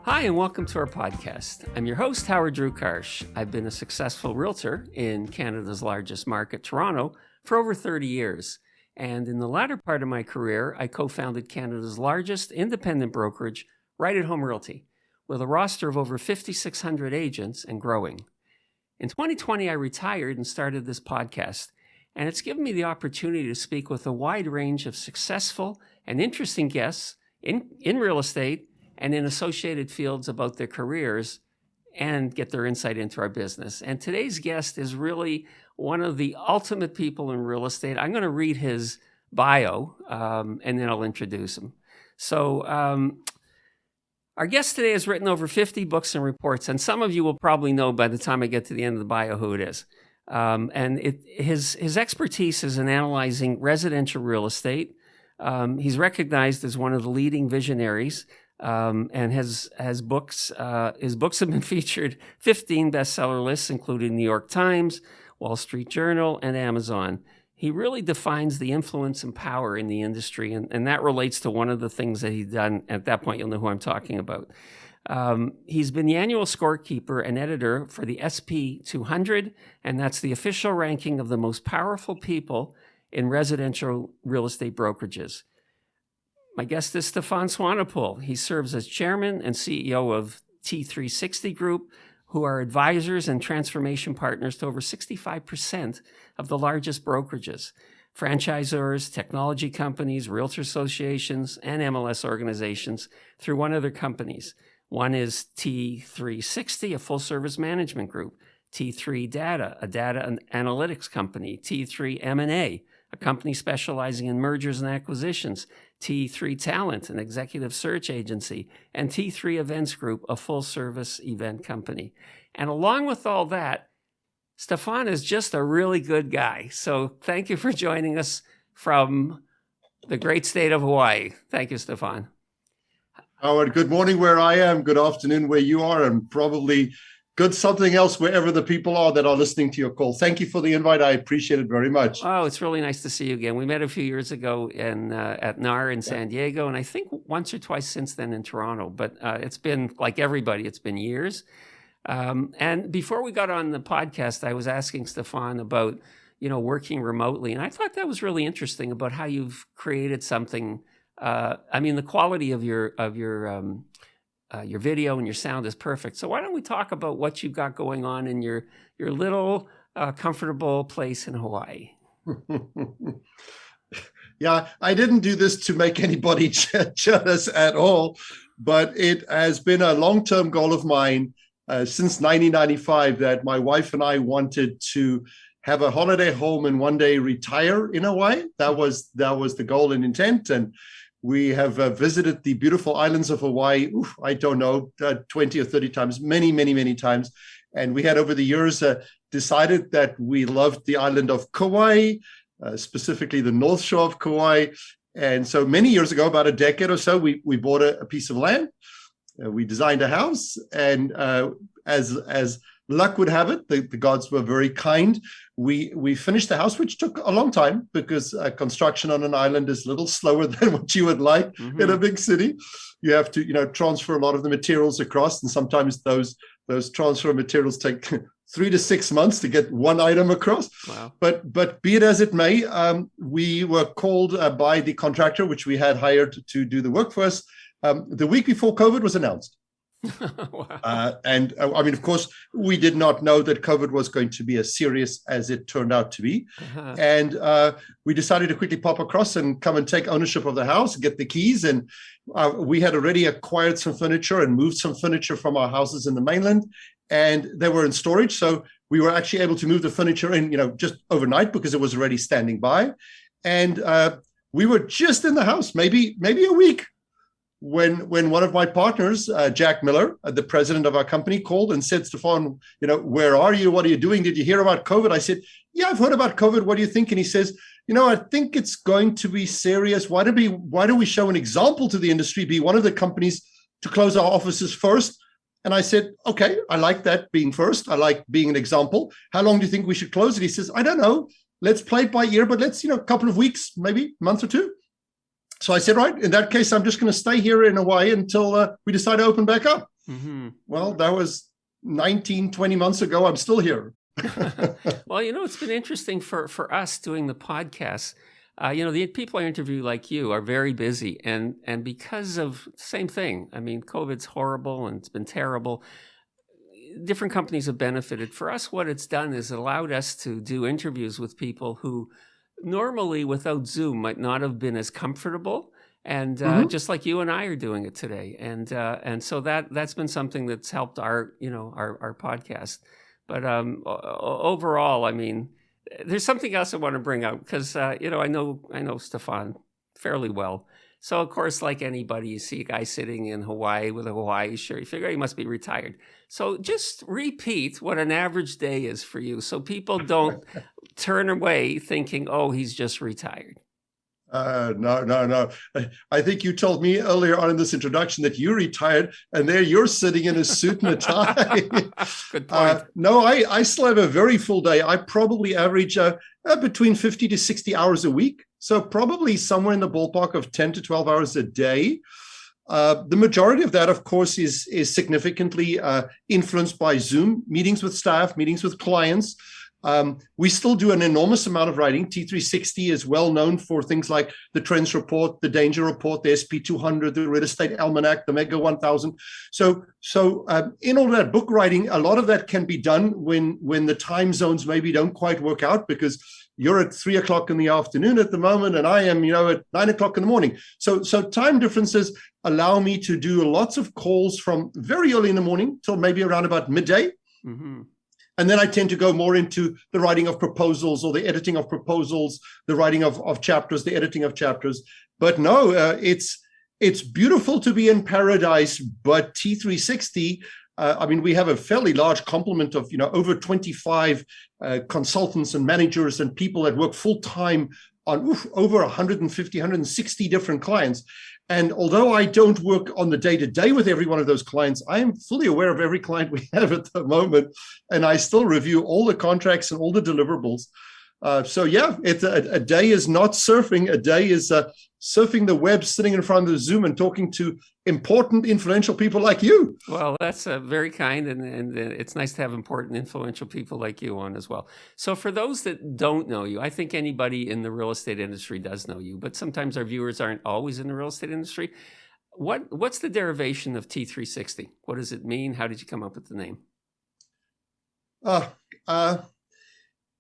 Hi, and welcome to our podcast. I'm your host, Howard Drukarsh. I've been a successful realtor in Canada's largest market, Toronto, for over 30 years. And in the latter part of my career, I co-founded Canada's largest independent brokerage, Right at Home Realty, with a roster of over 5,600 agents and growing. In 2020, I retired and started this podcast, and it's given me the opportunity to speak with a wide range of successful and interesting guests in real estate and in associated fields about their careers and get their insight into our business. And today's guest is really one of the ultimate people in real estate. I'm going to read his bio, and then I'll introduce him. So our guest today has written over 50 books and reports, and some of you will probably know by the time I get to the end of the bio who it is. His expertise is in analyzing residential real estate. He's recognized as one of the leading visionaries, and his books have been featured 15 bestseller lists, including New York Times, Wall Street Journal, and Amazon. He really defines the influence and power in the industry, and that relates to one of the things that he's done. At that point, you'll know who I'm talking about. He's been the annual scorekeeper and editor for the SP 200, and that's the official ranking of the most powerful people in residential real estate brokerages. My guest is Stefan Swanepoel. He serves as chairman and CEO of T360 Group, who are advisors and transformation partners to over 65% of the largest brokerages, franchisors, technology companies, realtor associations, and MLS organizations through one of their companies. One is T360, a full-service management group, T3 Data, a data analytics company, T3 M&A, a company specializing in mergers and acquisitions, T3 Talent, an executive search agency, and T3 Events Group, a full-service event company. And along with all that, Stefan is just a really good guy. So thank you for joining us from the great state of Hawaii. Thank you, Stefan. Howard, good morning where I am, good afternoon where you are, and probably good something else wherever the people are that are listening to your call. Thank you for the invite. I appreciate it very much. Oh, it's really nice to see you again. We met a few years ago at NAR in San Diego, and I think once or twice since then in Toronto. But it's been, like everybody, it's been years. And before we got on the podcast, I was asking Stefan about, working remotely. And I thought that was really interesting about how you've created something. The quality of your video and your sound is perfect. So why don't we talk about what you've got going on in your little comfortable place in Hawaii? Yeah, I didn't do this to make anybody jealous at all, but it has been a long-term goal of mine since 1995 that my wife and I wanted to have a holiday home and one day retire in Hawaii. That was the goal and intent. And we have visited the beautiful islands of Hawaii, 20 or 30 times, many, many, many times. And we had over the years decided that we loved the island of Kauai, specifically the North Shore of Kauai. And so many years ago, about a decade or so, we bought a piece of land. We designed a house. And as luck would have it, the gods were very kind. We finished the house, which took a long time because construction on an island is a little slower than what you would like in a big city. You have to, transfer a lot of the materials across, and sometimes those transfer materials take 3 to 6 months to get one item across. Wow. But be it as it may, we were called by the contractor, which we had hired to do the work for us, the week before COVID was announced. Wow. Of course, we did not know that COVID was going to be as serious as it turned out to be. Uh-huh. And we decided to quickly pop across and come and take ownership of the house, get the keys. And we had already acquired some furniture and moved some furniture from our houses in the mainland. And they were in storage. So we were actually able to move the furniture in, just overnight because it was already standing by. And we were just in the house, maybe a week, when one of my partners, Jack Miller, the president of our company, called and said, Stefan, where are you? What are you doing? Did you hear about COVID? I said, yeah, I've heard about COVID. What do you think? And he says, I think it's going to be serious. Why don't we show an example to the industry, be one of the companies to close our offices first? And I said, okay, I like that being first. I like being an example. How long do you think we should close it? He says, I don't know, let's play it by ear, but let's, a couple of weeks, maybe a month or two. So I said, right, in that case, I'm just going to stay here in Hawaii until we decide to open back up. Mm-hmm. Well, that was 19, 20 months ago. I'm still here. Well, it's been interesting for us doing the podcast. The people I interview like you are very busy, and because of the same thing, I mean, COVID's horrible and it's been terrible. Different companies have benefited. For us, what it's done is it allowed us to do interviews with people who normally without Zoom might not have been as comfortable. And just like you and I are doing it today. And so that's been something that's helped our podcast. But overall, I mean, there's something else I want to bring up because, I know Stefan fairly well. So, of course, like anybody, you see a guy sitting in Hawaii with a Hawaii shirt, you figure he must be retired. So just repeat what an average day is for you so people don't turn away thinking, oh, he's just retired. No. I think you told me earlier on in this introduction that you retired, and there you're sitting in a suit and a tie. Good point. No, I still have a very full day. I probably average between 50 to 60 hours a week. So probably somewhere in the ballpark of 10 to 12 hours a day. The majority of that, of course, is significantly influenced by Zoom, meetings with staff, meetings with clients. We still do an enormous amount of writing. T360 is well known for things like the Trends Report, the Danger Report, the SP200, the Real Estate Almanac, the Mega 1000. So in all that book writing, a lot of that can be done when the time zones maybe don't quite work out, because you're at 3 o'clock in the afternoon at the moment, and I am, at 9 o'clock in the morning. So time differences allow me to do lots of calls from very early in the morning till maybe around about midday. Mm-hmm. And then I tend to go more into the writing of proposals or the editing of proposals, the writing of chapters, the editing of chapters. But no, it's beautiful to be in paradise. But T360, we have a fairly large complement of, over 25 consultants and managers and people that work full time on over 150, 160 different clients. And although I don't work on the day-to-day with every one of those clients, I am fully aware of every client we have at the moment. And I still review all the contracts and all the deliverables. It's a day is not surfing. A day is surfing the web, sitting in front of the Zoom and talking to important, influential people like you. Well, that's very kind. And it's nice to have important, influential people like you on as well. So for those that don't know you, I think anybody in the real estate industry does know you, but sometimes our viewers aren't always in the real estate industry. What's the derivation of T360? What does it mean? How did you come up with the name?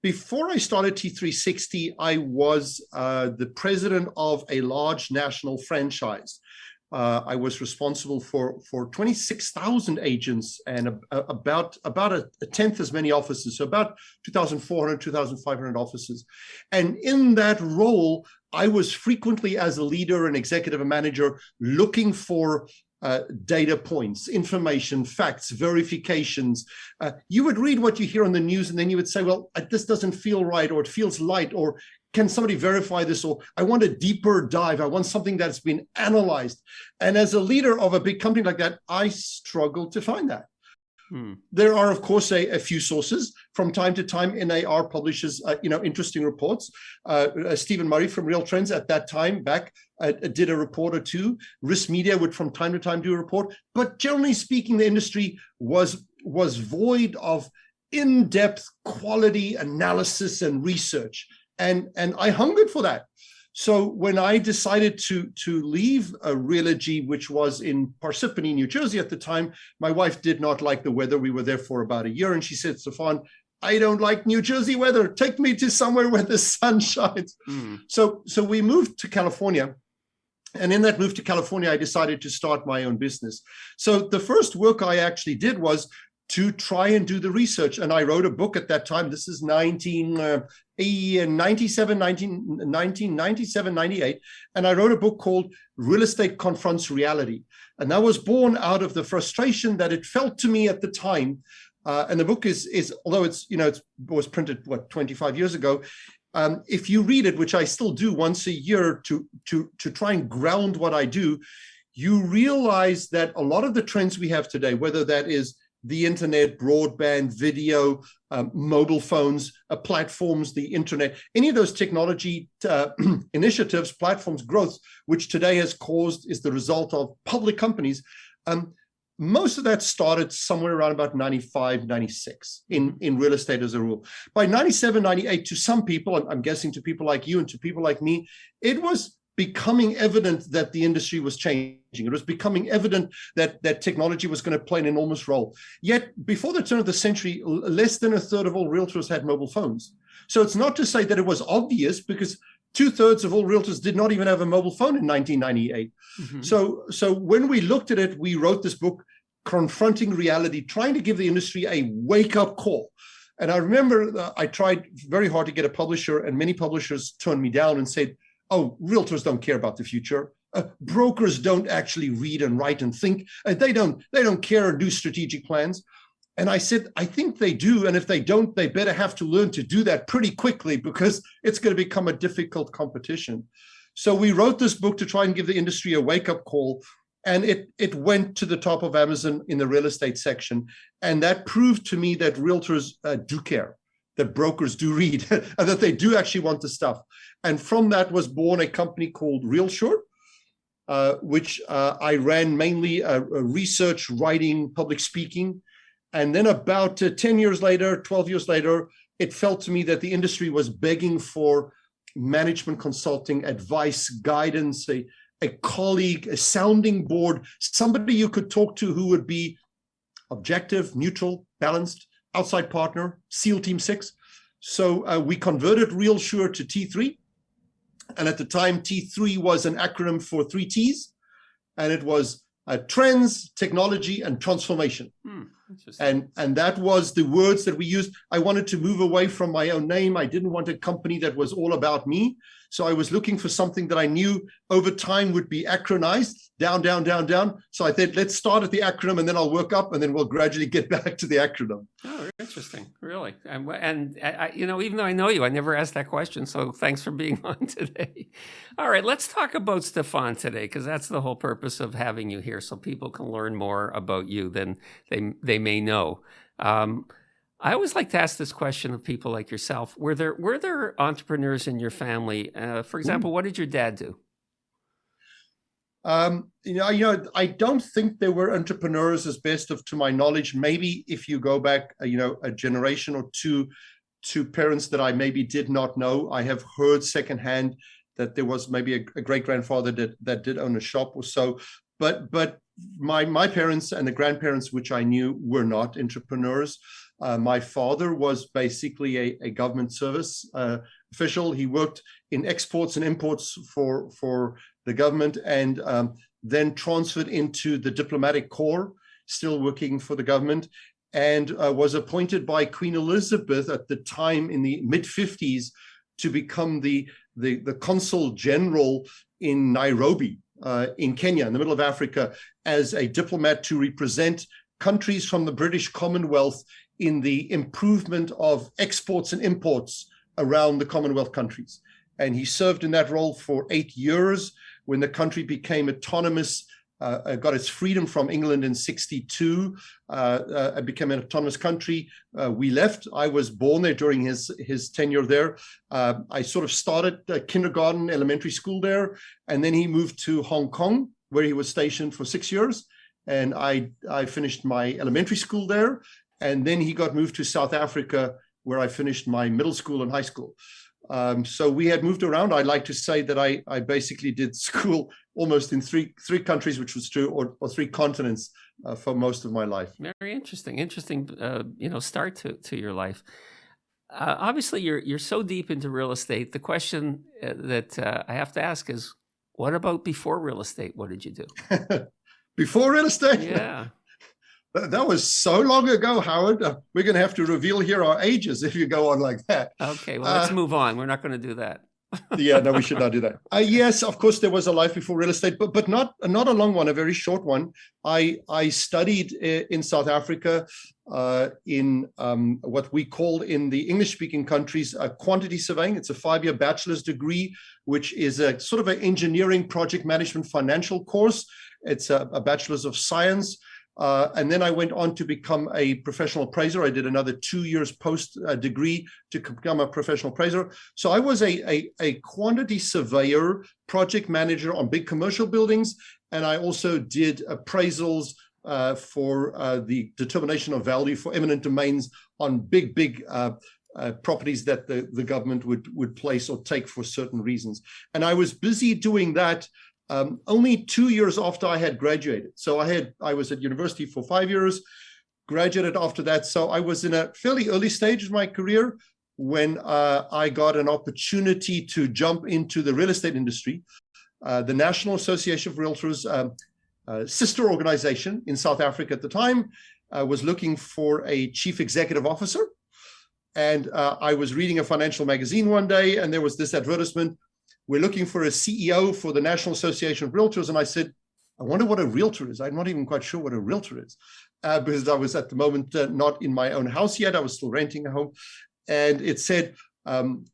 Before I started T360, I was the president of a large national franchise. I was responsible for 26,000 agents and about a tenth as many offices, so about 2,400, 2,500 offices. And in that role, I was frequently, as a leader and executive manager, looking for data points, information, facts, verifications. You would read what you hear on the news, and then you would say, well, this doesn't feel right, or it feels light, or can somebody verify this? Or I want a deeper dive. I want something that's been analyzed. And as a leader of a big company like that, I struggle to find that. There are, of course, a few sources. From time to time, NAR publishes, interesting reports. Stephen Murray from Real Trends at that time back did a report or two. Risk Media would from time to time do a report. But generally speaking, the industry was void of in-depth quality analysis and research. And I hungered for that. So when I decided to leave Realogy, which was in Parsippany, New Jersey at the time, my wife did not like the weather. We were there for about a year, and she said, Stefan, I don't like New Jersey weather. Take me to somewhere where the sun shines. So we moved to California. And in that move to California, I decided to start my own business. So the first work I actually did was to try and do the research. And I wrote a book at that time. This is 1997, 98. And I wrote a book called Real Estate Confronts Reality. And that was born out of the frustration that it felt to me at the time. And the book is although it was printed, 25 years ago. If you read it, which I still do once a year to try and ground what I do, you realize that a lot of the trends we have today, whether that is the internet, broadband, video, mobile phones, platforms, the internet, any of those technology initiatives, platforms growth, which today is the result of public companies. Most of that started somewhere around about 95, 96 in real estate as a rule. By 97, 98, to some people, I'm guessing to people like you and to people like me, it was becoming evident that the industry was changing. It was becoming evident that technology was going to play an enormous role. Yet, before the turn of the century, less than a third of all realtors had mobile phones. So it's not to say that it was obvious, because 2/3 of all realtors did not even have a mobile phone in 1998. So when we looked at it, we wrote this book, Confronting Reality, trying to give the industry a wake-up call. And I remember I tried very hard to get a publisher, and many publishers turned me down and said, oh, realtors don't care about the future. Brokers don't actually read and write and think. They don't care or do strategic plans. And I said, I think they do. And if they don't, they better have to learn to do that pretty quickly, because it's going to become a difficult competition. So we wrote this book to try and give the industry a wake-up call. And it went to the top of Amazon in the real estate section. And that proved to me that realtors do care, that brokers do read, and that they do actually want the stuff. And from that was born a company called Realtor, which I ran mainly research, writing, public speaking. And then about 10 years later, 12 years later, it felt to me that the industry was begging for management consulting, advice, guidance, a colleague, a sounding board, somebody you could talk to who would be objective, neutral, balanced, outside partner, SEAL Team 6. So we converted Realtor to T3. And at the time, T3 was an acronym for 3 T's. And it was trends, technology, and transformation. And that was the words that we used. I wanted to move away from my own name. I didn't want a company that was all about me. So I was looking for something that I knew over time would be acronized, down, down, down, down. So I said, let's start at the acronym and then I'll work up and then we'll gradually get back to the acronym. Oh, interesting. Really. And I, even though I know you, I never asked that question. So thanks for being on today. All right, let's talk about Stefan today, because that's the whole purpose of having you here, so people can learn more about you than they may know. I always like to ask this question of people like yourself. Were there entrepreneurs in your family? For example, what did your dad do? I don't think there were entrepreneurs, as best of to my knowledge. Maybe if you go back, a generation or two to parents that I maybe did not know, I have heard secondhand that there was maybe a great-grandfather that did own a shop or so. But my parents and the grandparents, which I knew, were not entrepreneurs. My father was basically a government service official. He worked in exports and imports for the government, and then transferred into the diplomatic corps, still working for the government, and was appointed by Queen Elizabeth at the time in the mid-50s to become the consul general in Nairobi, in Kenya, in the middle of Africa, as a diplomat to represent countries from the British Commonwealth in the improvement of exports and imports around the Commonwealth countries. And he served in that role for 8 years. When the country became autonomous, got its freedom from England in 1962, it became an autonomous country. We left. I was born there during his tenure there. I sort of started kindergarten, elementary school there, and then he moved to Hong Kong, where he was stationed for 6 years. And I finished my elementary school there. And then he got moved to South Africa, where I finished my middle school and high school. So we had moved around. I like to say that I basically did school almost in three countries, which was true, or 3 continents for most of my life. Very interesting, start to your life. Obviously, you're so deep into real estate. The question that I have to ask is, what about before real estate? What did you do? Before real estate? Yeah. That was so long ago, Howard. We're going to have to reveal here our ages if you go on like that. Okay, well, let's move on. We're not going to do that. Yeah, no, we should not do that. Yes, of course, there was a life before real estate, but not a long one, a very short one. I studied in South Africa in what we call in the English-speaking countries quantity surveying. It's a 5-year bachelor's degree, which is a sort of an engineering, project management, financial course. It's a bachelor's of science. And then I went on to become a professional appraiser. I did another 2 years post degree to become a professional appraiser. So I was a quantity surveyor, project manager on big commercial buildings. And I also did appraisals for the determination of value for eminent domains on big properties that the government would place or take for certain reasons. And I was busy doing that only 2 years after I had graduated. So I was at university for 5 years, graduated after that. So I was in a fairly early stage of my career when I got an opportunity to jump into the real estate industry. The National Association of Realtors, sister organization in South Africa at the time, was looking for a chief executive officer. And I was reading a financial magazine one day, and there was this advertisement: we're looking for a CEO for the National Association of Realtors. And I said, I wonder what a realtor is. I'm not even quite sure what a realtor is, because I was at the moment not in my own house yet. I was still renting a home. And it said,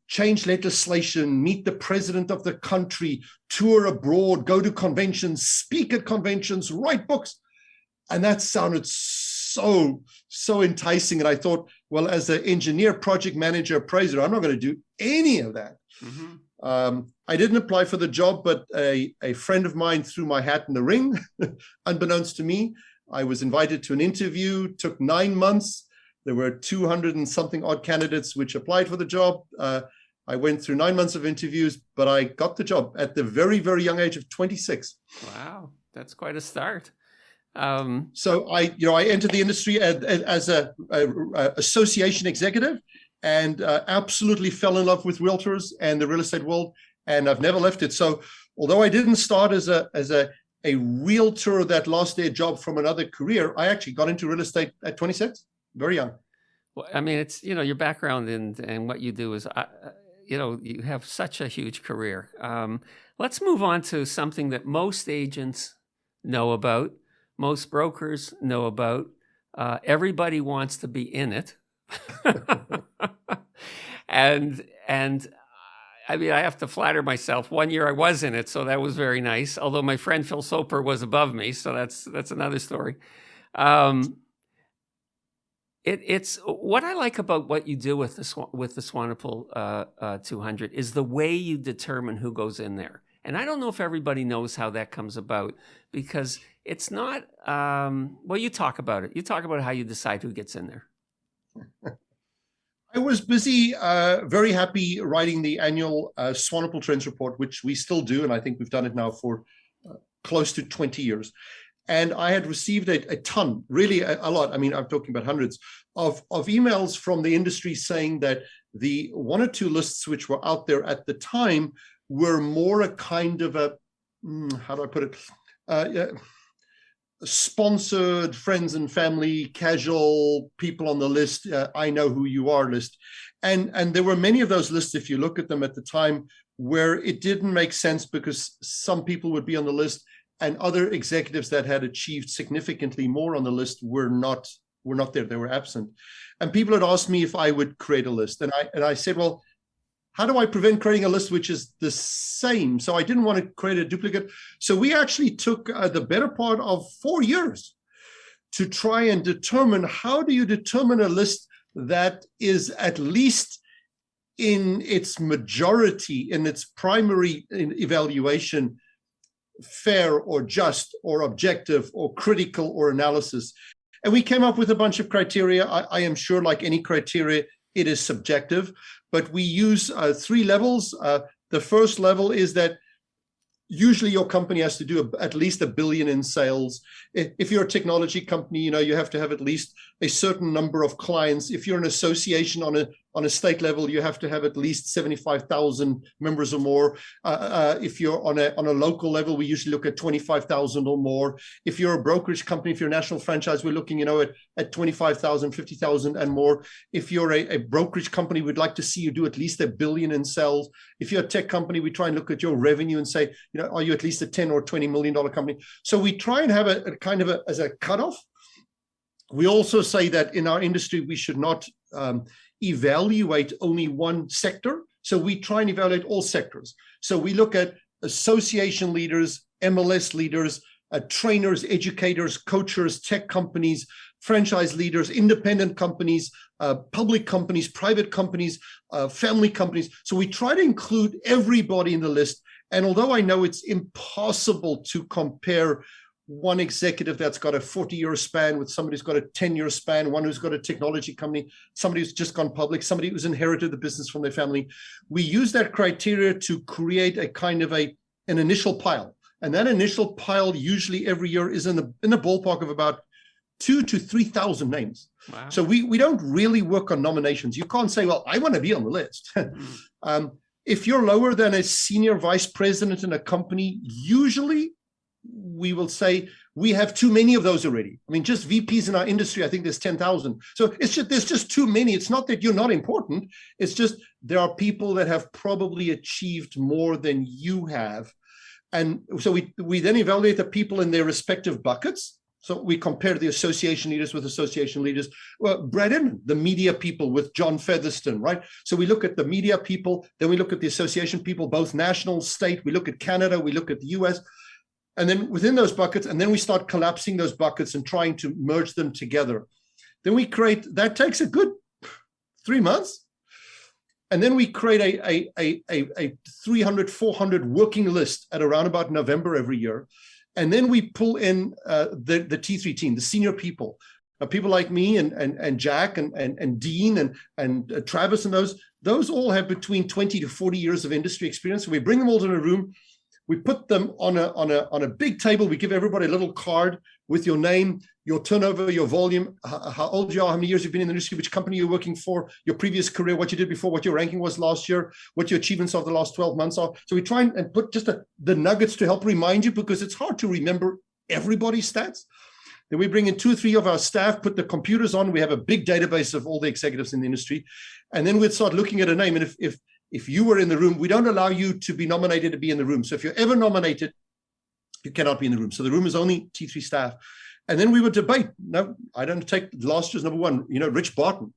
change legislation, meet the president of the country, tour abroad, go to conventions, speak at conventions, write books. And that sounded so enticing. And I thought, well, as an engineer, project manager, appraiser, I'm not going to do any of that. Mm-hmm. I didn't apply for the job, but a friend of mine threw my hat in the ring. Unbeknownst to me, I was invited to an interview, took 9 months. There were 200 and something odd candidates which applied for the job. I went through 9 months of interviews, but I got the job at the very, very young age of 26. Wow, that's quite a start. So I entered the industry as a association executive, and absolutely fell in love with realtors and the real estate world, and I've never left it. So although I didn't start as a realtor that lost their job from another career, I actually got into real estate at 26, very young. Well, I mean, it's, your background and what you do is, you have such a huge career. Let's move on to something that most agents know about, most brokers know about. Everybody wants to be in it. and I mean, I have to flatter myself. 1 year I was in it, so that was very nice. Although my friend Phil Soper was above me, so that's another story. It's what I like about what you do with the Swanepoel 200 is the way you determine who goes in there. And I don't know if everybody knows how that comes about, because it's not. Well, you talk about it. You talk about how you decide who gets in there. I was busy, very happy writing the annual Swannable Trends report, which we still do, and I think we've done it now for close to 20 years. And I had received a ton, really a lot. I mean, I'm talking about hundreds of emails from the industry saying that the one or two lists which were out there at the time were more a kind of a, how do I put it? Sponsored friends and family, casual people on the list, I know who you are list. And there were many of those lists, if you look at them at the time, where it didn't make sense because some people would be on the list and other executives that had achieved significantly more on the list were not there. They were absent. And people had asked me if I would create a list. And I said, well, how do I prevent creating a list which is the same? So I didn't want to create a duplicate. So we actually took the better part of 4 years to try and determine, how do you determine a list that is at least in its majority, in its primary evaluation, fair or just or objective or critical or analysis. And we came up with a bunch of criteria. I am sure, like any criteria, it is subjective, but we use 3 levels. The first level is that usually your company has to do at least $1 billion in sales. If you're a technology company, you have to have at least a certain number of clients. If you're an association on a state level, you have to have at least 75,000 members or more. If you're on a local level, we usually look at 25,000 or more. If you're a brokerage company, if you're a national franchise, we're looking, at 25,000, 50,000 and more. If you're a brokerage company, we'd like to see you do at least $1 billion in sales. If you're a tech company, we try and look at your revenue and say, are you at least a $10 or $20 million company? So we try and have a kind of as a cutoff. We also say that in our industry, we should not evaluate only one sector. So we try and evaluate all sectors. So we look at association leaders, MLS leaders, trainers, educators, coaches, tech companies, franchise leaders, independent companies, public companies, private companies, family companies. So we try to include everybody in the list. And although I know it's impossible to compare one executive that's got a 40-year span with somebody who's got a 10-year span, one who's got a technology company, somebody who's just gone public, somebody who's inherited the business from their family, we use that criteria to create a kind of an initial pile. And that initial pile usually every year is in the ballpark of about 2,000 to 3,000 names. Wow. So we don't really work on nominations. You can't say, well, I want to be on the list. If you're lower than a senior vice president in a company, usually we will say we have too many of those already. I mean, just VPs in our industry, I think there's 10,000. So there's just too many. It's not that you're not important. It's just there are people that have probably achieved more than you have. And so we then evaluate the people in their respective buckets. So we compare the association leaders with association leaders. Well, Brad Inman, the media people with John Featherston, right? So we look at the media people, then we look at the association people, both national, state. We look at Canada, we look at the US. And then within those buckets, and then we start collapsing those buckets and trying to merge them together. Then we create, that takes a good 3 months. And then we create a 300, 400 working list at around about November every year. And then we pull in the T3 team, the senior people, people like me and Jack and Dean and Travis, and those all have between 20 to 40 years of industry experience. So we bring them all to a room. We put them on a big table. We give everybody a little card with your name, your turnover, your volume, how old you are, how many years you've been in the industry, which company you're working for, your previous career, what you did before, what your ranking was last year, what your achievements of the last 12 months are. So we try and put just the nuggets to help remind you, because it's hard to remember everybody's stats. Then we bring in 2 or 3 of our staff, put the computers on. We have a big database of all the executives in the industry. And then we'd start looking at a name. And if you were in the room, we don't allow you to be nominated to be in the room. So if you're ever nominated, you cannot be in the room. So the room is only T3 staff. And then we would debate. No, I don't take last year's number 1, Rich Barton.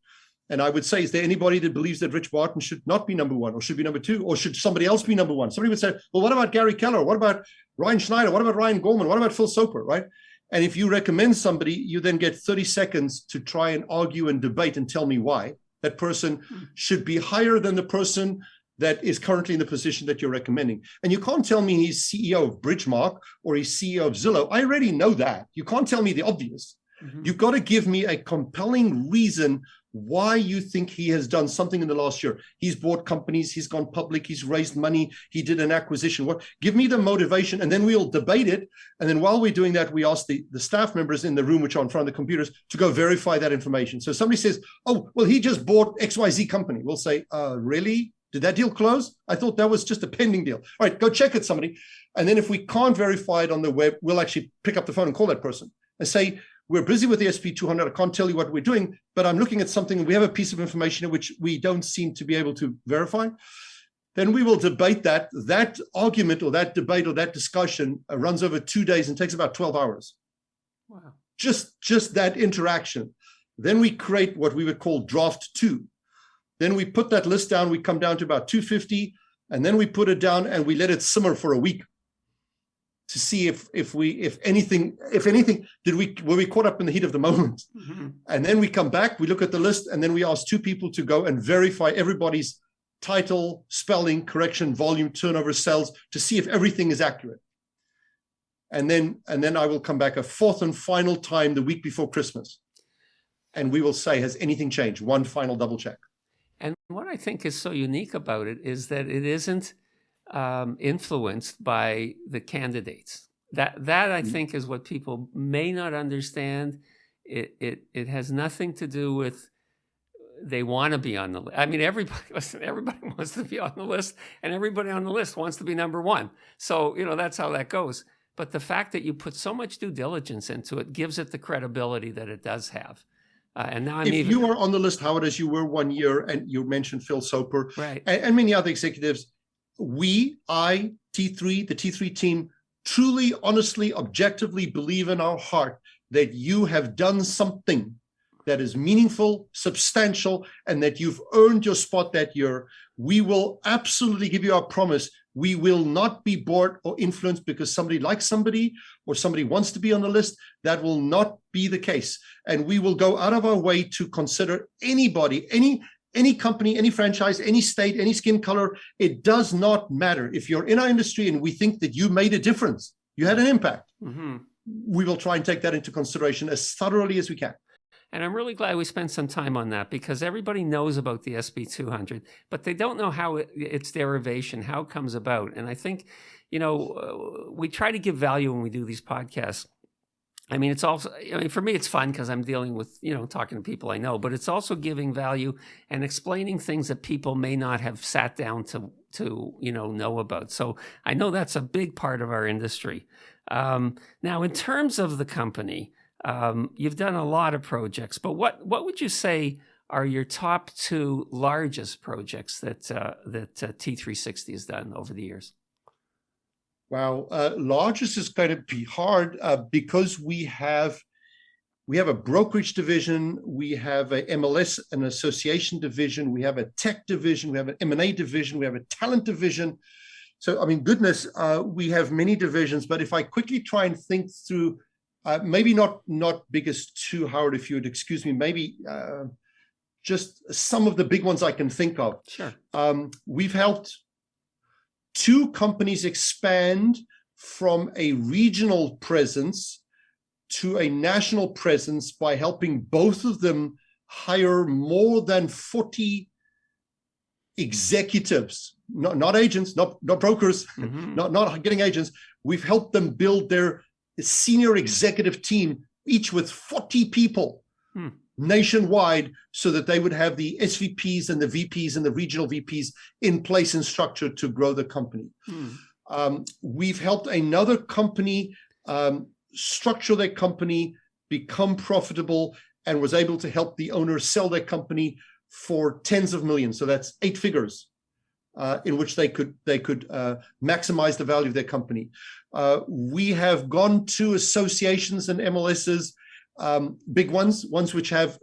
And I would say, is there anybody that believes that Rich Barton should not be number 1 or should be number 2, or should somebody else be number 1? Somebody would say, well, what about Gary Keller? What about Ryan Schneider? What about Ryan Gorman? What about Phil Soper, right? And if you recommend somebody, you then get 30 seconds to try and argue and debate and tell me why that person should be higher than the person that is currently in the position that you're recommending. And you can't tell me he's CEO of Bridgemark or he's CEO of Zillow. I already know that. You can't tell me the obvious. Mm-hmm. You've got to give me a compelling reason why you think he has done something in the last year. He's bought companies, he's gone public, he's raised money, he did an acquisition. What? Give me the motivation, and then we'll debate it. And then while we're doing that, we ask the staff members in the room, which are in front of the computers, to go verify that information. So somebody says, oh, well, he just bought XYZ company. We'll say, really? Did that deal close? I thought that was just a pending deal. All right, go check it, somebody. And then if we can't verify it on the web, we'll actually pick up the phone and call that person and say, we're busy with the SP200. I can't tell you what we're doing, but I'm looking at something. We have a piece of information which we don't seem to be able to verify. Then we will debate that. That argument or that debate or that discussion runs over 2 days and takes about 12 hours. Wow. Just that interaction. Then we create what we would call draft 2. Then we put that list down. We come down to about 250, and then we put it down and we let it simmer for a week to see if anything were we caught up in the heat of the moment. Mm-hmm. And then we come back, we look at the list, and then we ask 2 people to go and verify everybody's title, spelling, correction, volume, turnover, sales, to see if everything is accurate. And then I will come back a 4th and final time the week before Christmas, and we will say, has anything changed? One final double check. And what I think is so unique about it is that it isn't influenced by the candidates. That I think is what people may not understand. It has nothing to do with they want to be on the list. I mean, everybody wants to be on the list, and everybody on the list wants to be number 1. So, that's how that goes. But the fact that you put so much due diligence into it gives it the credibility that it does have. And now if you are on the list, Howard, as you were 1 year, and you mentioned Phil Soper, right, and many other executives, T3, the T3 team, truly, honestly, objectively believe in our heart that you have done something that is meaningful, substantial, and that you've earned your spot that year. We will absolutely give you our promise. We will not be bought or influenced because somebody likes somebody or somebody wants to be on the list. That will not be the case. And we will go out of our way to consider anybody, any company, any franchise, any state, any skin color. It does not matter. If you're in our industry and we think that you made a difference, you had an impact, we will try and take that into consideration as thoroughly as we can. And I'm really glad we spent some time on that, because everybody knows about the SB 200, but they don't know how its derivation, how it comes about. And I think, we try to give value when we do these podcasts. I mean, it's also, for me, it's fun because I'm dealing with, talking to people I know, but it's also giving value and explaining things that people may not have sat down to know about. So I know that's a big part of our industry. Now, in terms of the company, you've done a lot of projects, but what would you say are your top two largest projects that T360 has done over the years? Wow, largest is going to be hard because we have a brokerage division, we have a MLS, an association division, we have a tech division, we have an M&A division, we have a talent division. So, I mean, goodness, we have many divisions. But if I quickly try and think through, maybe not biggest two, Howard, if you would excuse me, maybe just some of the big ones I can think of. Sure. We've helped two companies expand from a regional presence to a national presence by helping both of them hire more than 40 executives, not agents, not brokers, not getting agents. We've helped them build their senior executive team, each with 40 people nationwide, so that they would have the SVPs and the VPs and the regional VPs in place and structure to grow the company. We've helped another company structure their company, become profitable, and was able to help the owner sell their company for tens of millions. So that's 8 figures in which they could maximize the value of their company. We have gone to associations and MLSs, big ones which have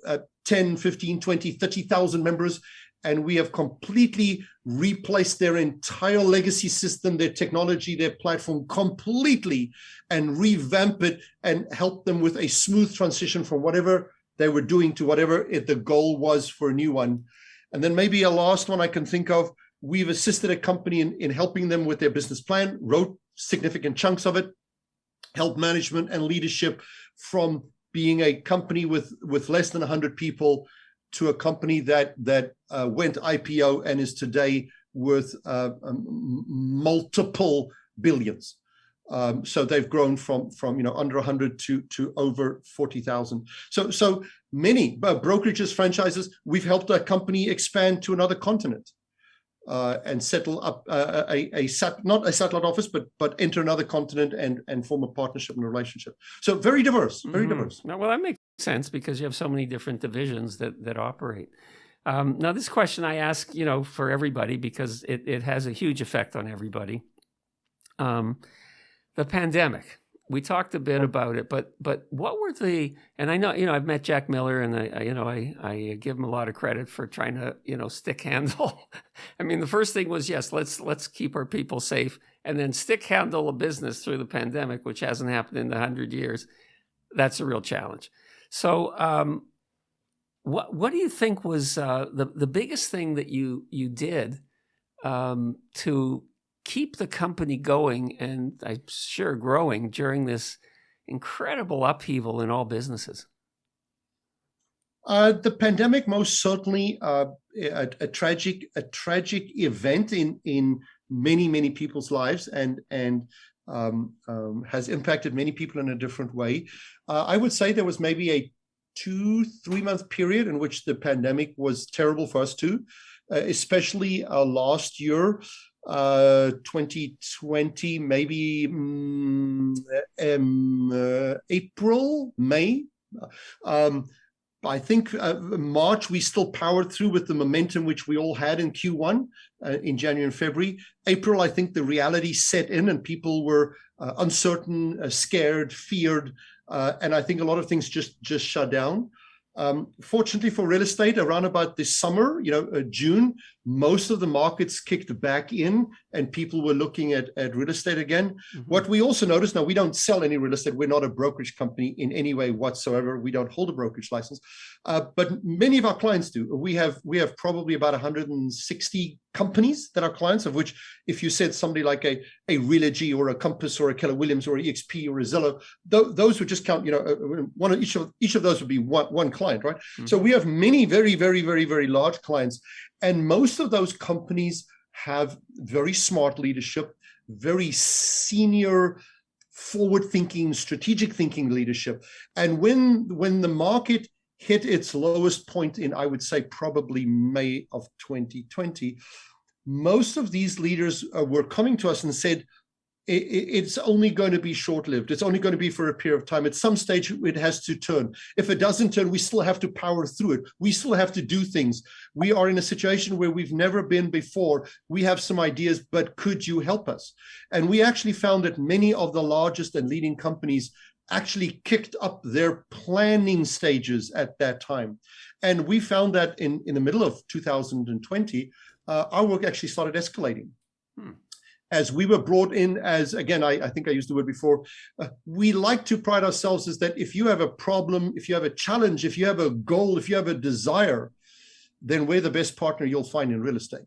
10, 15, 20, 30,000 members, and we have completely replaced their entire legacy system, their technology, their platform completely, and revamp it and help them with a smooth transition from whatever they were doing to whatever the goal was for a new one. And then maybe a last one I can think of, we've assisted a company in helping them with their business plan, wrote significant chunks of it, helped management and leadership from being a company with less than 100 people to a company that went IPO and is today worth multiple billions. So they've grown from under 100 to over 40,000. So many brokerages, franchises. We've helped a company expand to another continent and settle up not a satellite office, but enter another continent and form a partnership and a relationship. So very diverse, very diverse. Well, that makes sense because you have so many different divisions that operate. Now, this question I ask, for everybody because it has a huge effect on everybody. The pandemic. We talked a bit about it, but what were and I know, I've met Jack Miller and I give him a lot of credit for trying to, stick handle. I mean, the first thing was, yes, let's keep our people safe, and then stick handle a business through the pandemic, which hasn't happened in 100 years. That's a real challenge. So what do you think was the biggest thing that you did to keep the company going and I'm sure growing during this incredible upheaval in all businesses? The pandemic, most certainly a tragic event in many people's lives and has impacted many people in a different way. I would say there was maybe a 2-3 month period in which the pandemic was terrible for us too, especially last year. 2020, maybe April, May. I think March, we still powered through with the momentum which we all had in Q1 in January and February. April, I think the reality set in and people were uncertain, scared, feared, and I think a lot of things just shut down. Fortunately for real estate, around about this summer, June, most of the markets kicked back in and people were looking at real estate again. Mm-hmm. What we also noticed, now we don't sell any real estate. We're not a brokerage company in any way whatsoever. We don't hold a brokerage license, but many of our clients do. We have probably about 160 companies that are clients, of which if you said somebody like a Realogy or a Compass or a Keller Williams or a EXP or a Zillow, those would just count, one of each of those would be one client, right? Mm-hmm. So we have many very, very, very, very large clients. And most of those companies have very smart leadership, very senior, forward-thinking, strategic thinking leadership. And when the market hit its lowest point in, I would say, probably May of 2020, most of these leaders were coming to us and said, it's only going to be short-lived. It's only going to be for a period of time. At some stage, it has to turn. If it doesn't turn, we still have to power through it. We still have to do things. We are in a situation where we've never been before. We have some ideas, but could you help us? And we actually found that many of the largest and leading companies actually kicked up their planning stages at that time. And we found that in the middle of 2020, our work actually started escalating. As we were brought in as, again, I think I used the word before, we like to pride ourselves is that if you have a problem, if you have a challenge, if you have a goal, if you have a desire, then we're the best partner you'll find in real estate.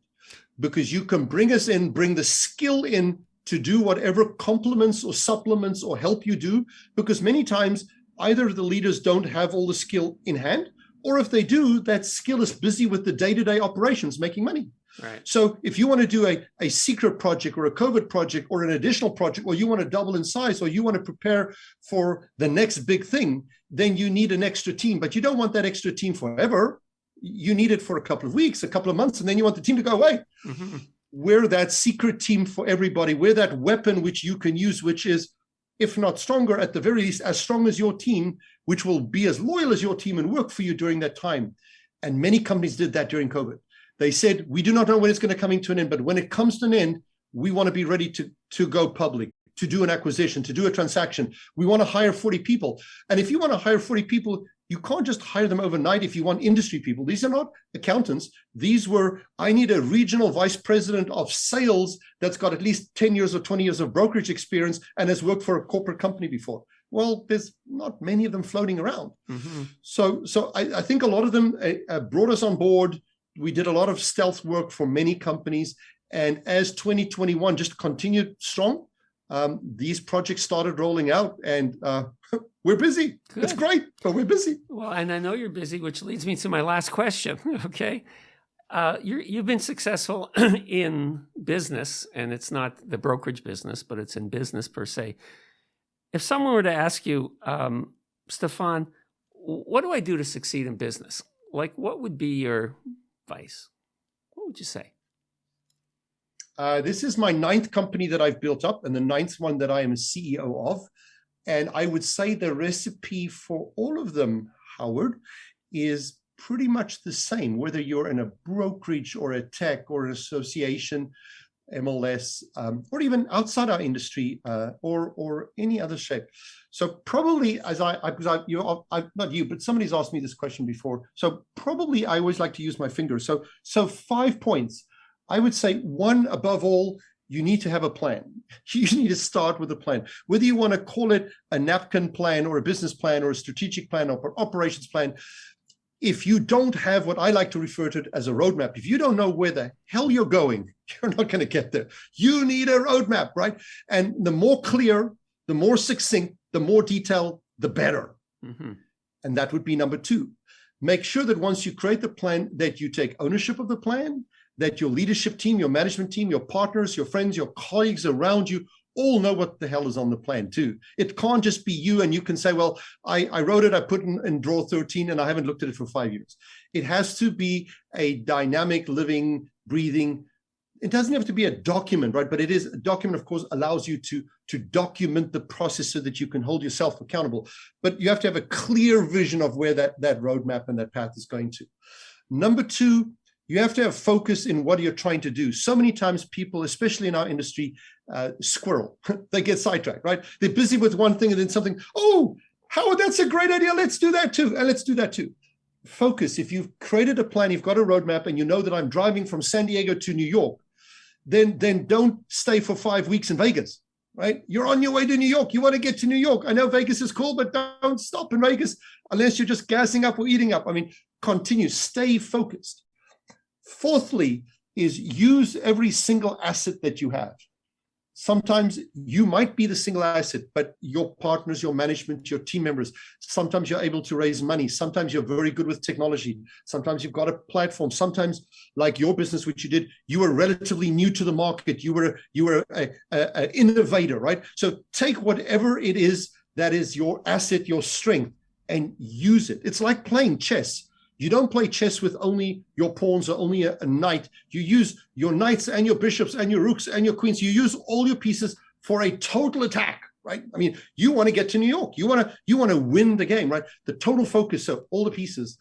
Because you can bring us in, bring the skill in to do whatever complements or supplements or help you do. Because many times, either the leaders don't have all the skill in hand, or if they do, that skill is busy with the day-to-day operations, making money. Right. So if you want to do a secret project or a COVID project or an additional project, or you want to double in size, or you want to prepare for the next big thing, then you need an extra team. But you don't want that extra team forever. You need it for a couple of weeks, a couple of months, and then you want the team to go away. Mm-hmm. We're that secret team for everybody. We're that weapon which you can use, which is, if not stronger, at the very least, as strong as your team, which will be as loyal as your team and work for you during that time. And many companies did that during COVID. They said, we do not know when it's going to come to an end, but when it comes to an end, we want to be ready to go public, to do an acquisition, to do a transaction. We want to hire 40 people. And if you want to hire 40 people, you can't just hire them overnight if you want industry people. These are not accountants. These were, I need a regional vice president of sales that's got at least 10 years or 20 years of brokerage experience and has worked for a corporate company before. Well, there's not many of them floating around. Mm-hmm. So I think a lot of them brought us on board. We did a lot of stealth work for many companies. And as 2021 just continued strong, these projects started rolling out, and we're busy. Good. It's great, but we're busy. Well, and I know you're busy, which leads me to my last question. Okay. You've been successful in business, and it's not the brokerage business, but it's in business per se. If someone were to ask you, Stefan, what do I do to succeed in business? Like, what would be your advice? What would you say? This is my 9th company that I've built up, and the 9th one that I am a CEO of. And I would say the recipe for all of them, Howard, is pretty much the same, whether you're in a brokerage or a tech or an association, MLS, or even outside our industry, or any other shape. So probably, not you, but somebody's asked me this question before. So probably I always like to use my fingers. So 5 points. I would say, 1, above all, you need to have a plan. You need to start with a plan. Whether you want to call it a napkin plan or a business plan or a strategic plan or operations plan, if you don't have what I like to refer to as a roadmap, if you don't know where the hell you're going, you're not going to get there. You need a roadmap, right? And the more clear, the more succinct, the more detailed, the better. Mm-hmm. And that would be number 2. Make sure that once you create the plan, that you take ownership of the plan, that your leadership team, your management team, your partners, your friends, your colleagues around you all know what the hell is on the plan too. It can't just be you and you can say, well, I wrote it, I put it in drawer 13 and I haven't looked at it for 5 years. It has to be a dynamic, living, breathing. It doesn't have to be a document, right? But it is a document, of course, allows you to document the process so that you can hold yourself accountable. But you have to have a clear vision of where that roadmap and that path is going to. Number 2, you have to have focus in what you're trying to do. So many times people, especially in our industry, squirrel. They get sidetracked, right? They're busy with one thing and then something, oh, Howard, that's a great idea. Let's do that too. And let's do that too. focus. If you've created a plan, you've got a roadmap, and you know that I'm driving from San Diego to New York, then don't stay for 5 weeks in Vegas, right? You're on your way to New York. You want to get to New York. I know Vegas is cool, but don't stop in Vegas unless you're just gassing up or eating up. I mean, continue, stay focused. Fourthly is use every single asset that you have. Sometimes you might be the single asset, but your partners, your management, your team members, sometimes you're able to raise money. Sometimes you're very good with technology. Sometimes you've got a platform. Sometimes, like your business, which you did, you were relatively new to the market. You were an innovator, right? So take whatever it is that is your asset, your strength, and use it. It's like playing chess. You don't play chess with only your pawns or only a knight. You use your knights and your bishops and your rooks and your queens. You use all your pieces for a total attack, right? I mean, you want to get to New York. You want to win the game, right? The total focus of all the pieces.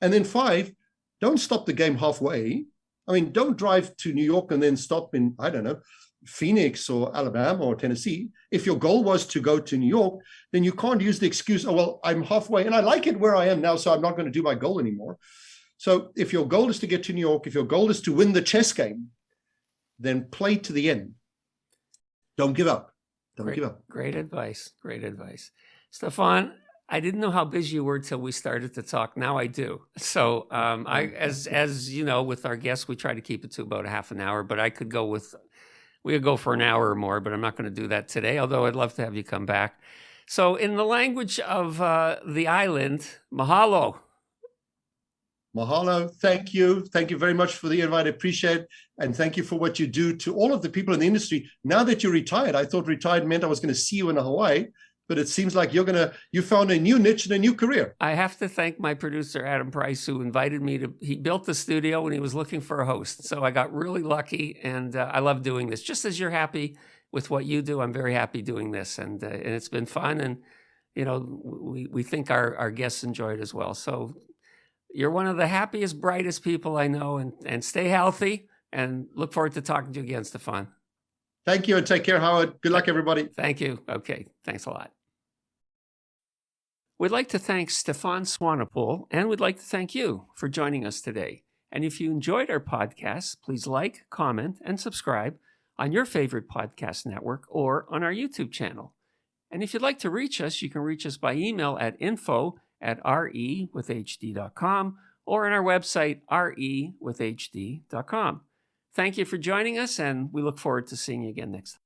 And then 5, don't stop the game halfway. I mean, don't drive to New York and then stop in, I don't know, Phoenix or Alabama or Tennessee. If your goal was to go to New York, then you can't use the excuse, oh, well, I'm halfway and I like it where I am now, so I'm not going to do my goal anymore. So if your goal is to get to New York, if your goal is to win the chess game, then play to the end. Don't give up. Don't give up. Great advice. Great advice. Stefan, I didn't know how busy you were till we started to talk. Now I do. So as you know, with our guests, we try to keep it to about a half an hour, but we could go for an hour or more, but I'm not going to do that today, although I'd love to have you come back. So in the language of the island, mahalo. Mahalo. Thank you. Thank you very much for the invite. I appreciate it. And thank you for what you do to all of the people in the industry. Now that you're retired, I thought retired meant I was going to see you in Hawaii, but it seems like you found a new niche and a new career. I have to thank my producer, Adam Price, who invited me he built the studio and he was looking for a host. So I got really lucky, and I love doing this. Just as you're happy with what you do, I'm very happy doing this. And it's been fun. And, you know, we think our guests enjoy it as well. So you're one of the happiest, brightest people I know, and stay healthy, and look forward to talking to you again, Stefan. Thank you, and take care, Howard. Good luck, everybody. Thank you. Okay. Thanks a lot. We'd like to thank Stefan Swanepoel, and we'd like to thank you for joining us today. And if you enjoyed our podcast, please like, comment, and subscribe on your favorite podcast network or on our YouTube channel. And if you'd like to reach us, you can reach us by email at info@rewithhd.com or on our website, rewithhd.com. Thank you for joining us, and we look forward to seeing you again next time.